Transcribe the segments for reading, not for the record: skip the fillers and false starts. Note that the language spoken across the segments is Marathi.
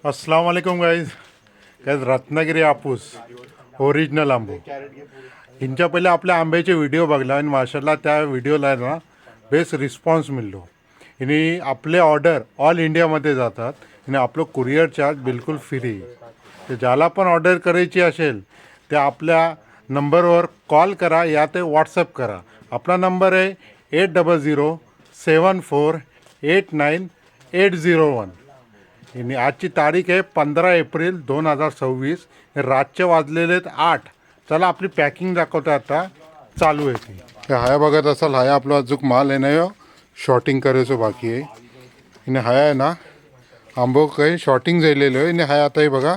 अस्सलाम वालेकुम गाईज रत्नागिरी हापूस ओरिजिनल आंबो हिंच्या पहिले आपल्या आंब्याचे व्हिडिओ बघला आणि माशाल्लाह त्या व्हिडिओला ना बेस्ट रिस्पॉन्स मिळलो आणि आपले ऑर्डर ऑल इंडियामध्ये जातात आणि आपलं कुरिअर चार्ज बिलकुल फ्री. तर ज्याला पण ऑर्डर करायची असेल ते आपल्या नंबरवर कॉल करा या ते व्हॉट्सअप करा. आपला नंबर आहे 8074489801 आणि आजची तारीख आहे 15 एप्रिल 2026. रातचे वाजलेले आहेत 8. चला आपली पॅकिंग दाखवतो आता चालू आहे ती. हाया बघत असाल हाया आपला अजून माल आहे ना शॉर्टिंग करायचं बाकी आहे आणि हाया आहे ना आंबो काही शॉर्टिंग झालेलं आहे आणि हाया आता हे बघा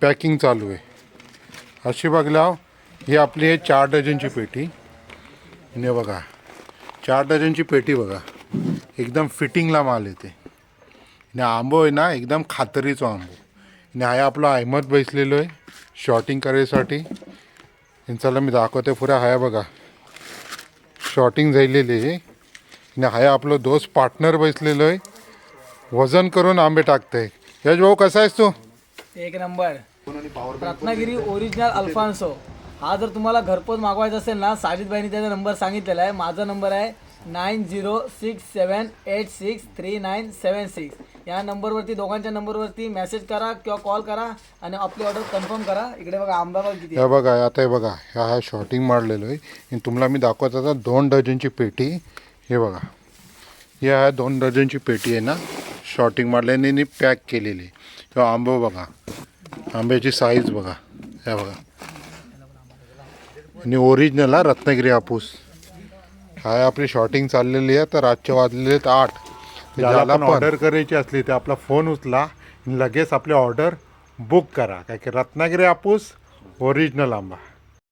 पॅकिंग चालू आहे. अशी बघला ही आपली आहे 4 डझनची पेटी आणि बघा 4 डझनची पेटी बघा एकदम फिटिंगला माल येते आणि आंबो आहे ना एकदम खात्रीचा आंबो आणि हाया आपला अहमद बसलेलो आहे शॉर्टिंग करायसाठी. चला मी दाखवते पुऱ्या हाया बघा शॉर्टिंग झालेली आहे आणि हाया आपलं दोस्त पार्टनर बसलेलो आहे वजन करून आंबे टाकते. यश भाऊ कसा आहेस तू? एक नंबर. Ratnagiri original Alfonso. हा जर तुम्हाला घरपोच मागवायचा असेल ना साजिदबाईंनी त्याचा नंबर सांगितलेला आहे. माझा नंबर आहे 9067863976. या नंबरवरती दोघांच्या नंबरवरती मेसेज करा किंवा कॉल करा आणि आपली ऑर्डर कन्फर्म करा. इकडे बघा आंबा बघा किती. हे बघा आता हे बघा हा शॉर्टिंग मारलेलो आहे आणि तुम्हाला मी दाखवत आता 2 डझनची पेटी. हे बघा ही आहे 2 डझनची पेटी आहे ना शॉर्टिंग मारल्याने आणि पॅक केलेली. किंवा आंबो बघा आंब्याची साईज बघा हे बघा आणि ओरिजिनल हा रत्नागिरी हापूस. हाय आपली शॉर्टिंग चाललेली आहे. तर रातचे वाजलेले आहेत 8. ज्याला पण ऑर्डर करायची असली तर आपला फोन उचला आणि लगेच आपली ऑर्डर बुक करा काय की रत्नागिरी हापूस ओरिजिनल आंबा.